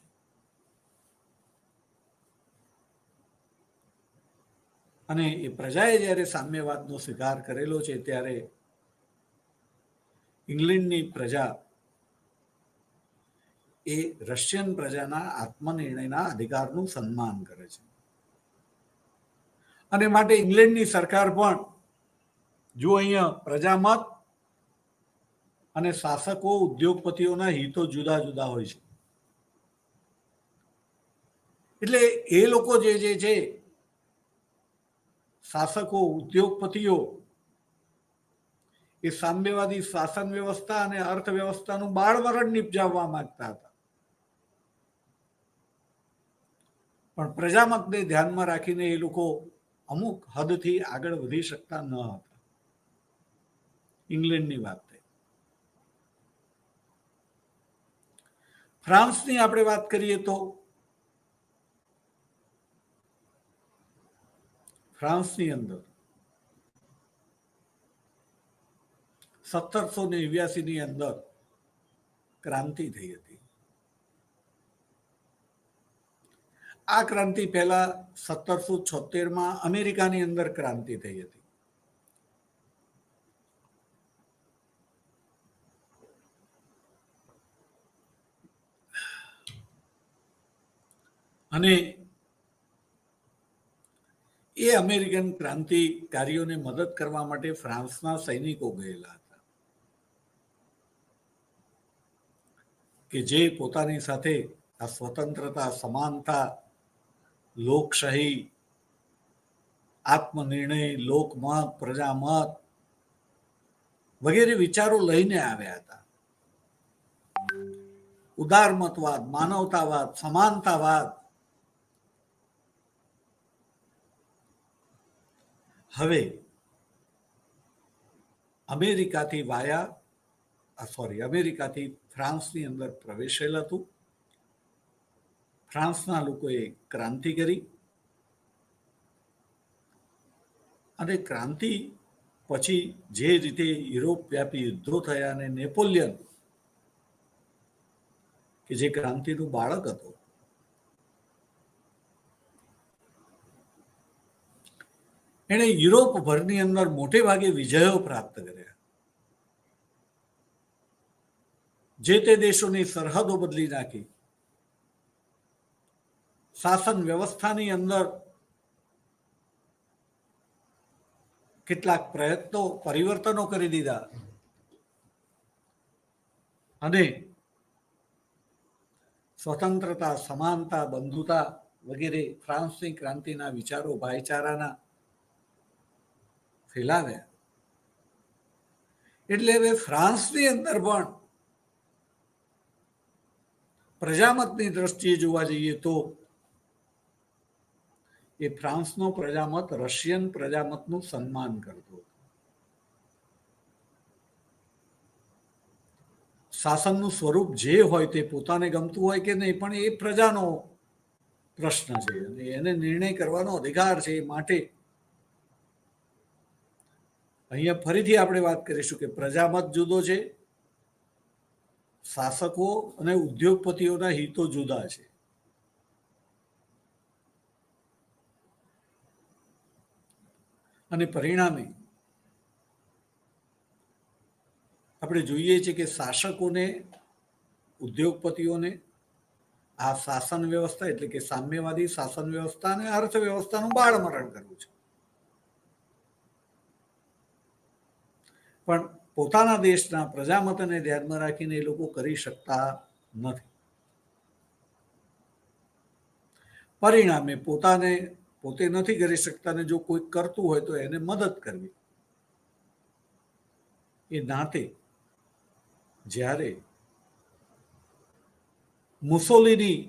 અને એ પ્રજાએ જ્યારે સામ્યવાદનો સ્વીકાર કરેલો છે ત્યારે ઇંગ્લેન્ડની પ્રજા એ રશિયન પ્રજાના આત્મનિર્ણયના અધિકારનું સન્માન કરે છે. અને માટે ઇંગ્લેન્ડની સરકાર પણ જો અહીંયા પ્રજામત અને શાસકો ઉદ્યોગપતિઓના હિતો જુદા જુદા હોય છે, એટલે એ લોકો જે છે શાસકો ઉદ્યોગપતિઓ એ સામ્યવાદી શાસન વ્યવસ્થા અને અર્થવ્યવસ્થાનું બાળમરણ નિપજાવવા માંગતા હતા, પણ પ્રજામતને ધ્યાનમાં રાખીને એ લોકો અમુક હદથી આગળ વધી શકતા ન હતા. ઇંગ્લેન્ડની વાત થઈ. ફ્રાન્સની આપણે વાત કરીએ તો ફ્રાન્સની અંદર 1789 અંદર ક્રાંતિ થઈ હતી. આ ક્રાંતિ પહેલા 1776 અમેરિકાની અંદર ક્રાંતિ થઈ હતી. અને એ અમેરિકન ક્રાંતિકારીઓને મદદ કરવા માટે ફ્રાન્સના સૈનિકો ગયેલા હતા કે જે પોતાની સાથે આ સ્વતંત્રતા, સમાનતા, લોકશાહી, આત્મનિર્ણય, લોકમત, પ્રજામત વગેરે વિચારો લઈને આવ્યા હતા. ઉદારમતવાદ, માનવતાવાદ, સમાનતાવાદ. હવે અમેરિકાથી ફ્રાન્સની અંદર પ્રવેશેલ હતું. ફ્રાન્સના લોકોએ ક્રાંતિ કરી અને ક્રાંતિ પછી જે રીતે યુરોપ વ્યાપી યુદ્ધો થયા અને નેપોલિયન કે જે ક્રાંતિનું બાળક હતો, એણે યુરોપ ભરની અંદર મોટે ભાગે વિજયો પ્રાપ્ત કર્યા. જે તે દેશોની સરહદો બદલી નાખી, શાસન વ્યવસ્થાની અંદર કેટલાક પરિવર્તનો કરી દીધા અને સ્વતંત્રતા, સમાનતા, બંધુતા વગેરે ફ્રાન્સની ક્રાંતિના વિચારો, ભાઈચારાના ફેલાવ્યા. એટલે હવે ફ્રાન્સની અંદર પણ પ્રજામતની દ્રષ્ટિએ જોવા જઈએ તો એ ફ્રાન્સનો પ્રજામત રશિયન પ્રજામતનું સન્માન કરતો. શાસનનું સ્વરૂપ જે હોય તે પોતાને ગમતું હોય કે નહીં, પણ એ પ્રજાનો પ્રશ્ન છે અને એને નિર્ણય કરવાનો અધિકાર છે. માટે અહીંયા ફરીથી આપણે વાત કરીશું કે પ્રજામત જુદો છે, શાસકો અને ઉદ્યોગપતિઓના હિતો જુદા છે. અને પરિણામે આપણે જોઈએ છીએ કે શાસકોને, ઉદ્યોગપતિઓને આ શાસન વ્યવસ્થા એટલે કે સામ્યવાદી શાસન વ્યવસ્થા અને અર્થવ્યવસ્થાનું બાળમરણ કરવું છે. પણ પોતાના દેશના પ્રજામતને ધ્યાનમાં રાખીને એ લોકો કરી શકતા નથી. પરિણામે પોતે નથી કરી શકતા ને જો કોઈ કરતું હોય તો એને મદદ કરવી. એ નાતે જ્યારે મુસોલિની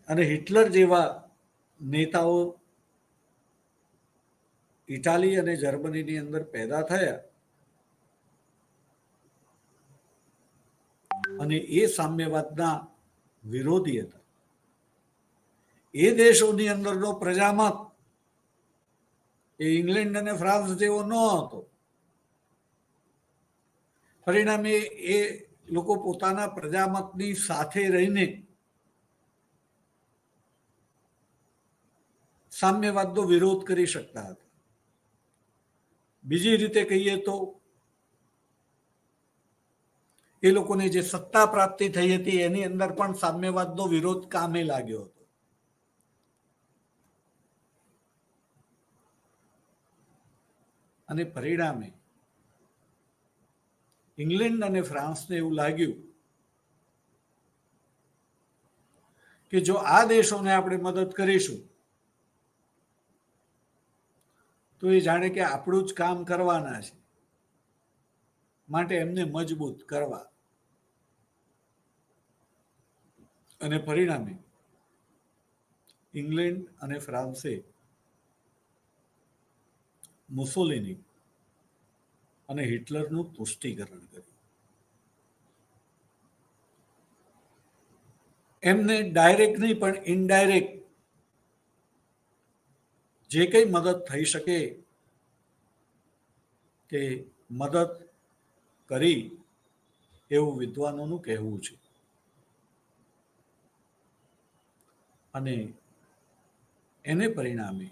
અને હિટલર જેવા નેતાઓ ઇટાલી અને જર્મનીની અંદર પેદા થયા અને એ સામ્યવાદના વિરોધી હતા. એ દેશોની અંદરનો પ્રજામત એ ઇંગ્લેન્ડ અને ફ્રાન્સ જેવો ન હતો. પરિણામે એ લોકો પોતાના પ્રજામતની સાથે રહીને સામ્યવાદનો વિરોધ કરી શકતા હતા. બીજી રીતે કહીએ તો એ લોકોને જે સત્તા પ્રાપ્તિ થઈ હતી એની અંદર પણ સામ્યવાદનો વિરોધ કામે લાગ્યો હતો. અને પરિણામે ઇંગ્લેન્ડ અને ફ્રાન્સને એવું લાગ્યું કે જો આ દેશોને આપણે મદદ કરીશું તો એ જાણે કે આપણું જ કામ કરવાના છે, માટે એમને મજબૂત કરવા. અને પરિણામે ઇંગ્લેન્ડ અને ફ્રાન્સે મુસોલિની અને હિટલરનું તુષ્ટિકરણ કર્યું. એમને ડાયરેક્ટ નહીં પણ ઇનડાયરેક્ટ જે કંઈ મદદ થઈ શકે તે મદદ કરી એવું વિદ્વાનોનું કહેવું છે. અને એને પરિણામે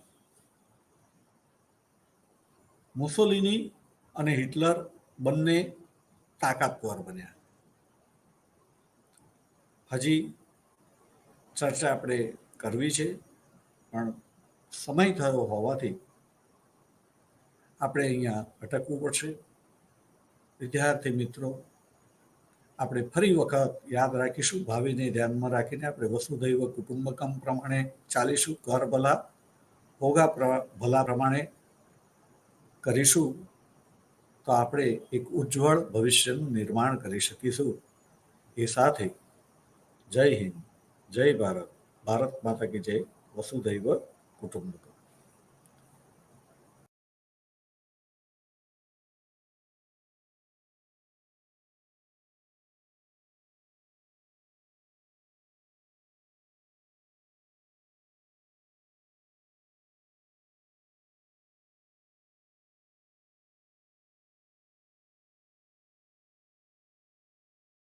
મુસોલિની અને હિટલર બંને તાકાતવર બન્યા. હજી ચર્ચા આપણે કરવી છે, પણ સમય થયો હોવાથી આપણે અહીંયા અટકવું પડશે. વિદ્યાર્થી મિત્રો, આપણે ફરી વખત યાદ રાખીશું, ભાવિને ધ્યાનમાં રાખીને આપણે વસુધૈવ કુટુંબકમ પ્રમાણે ચાલીશું. ઘર ભલા હોગા ભલા પ્રમાણે કરીશું તો આપણે એક ઉજ્જવળ ભવિષ્યનું નિર્માણ કરી શકીશું. એ સાથે જય હિન્દ, જય ભારત, ભારત માતા કી જય, વસુધૈવ કુટુંબકમ.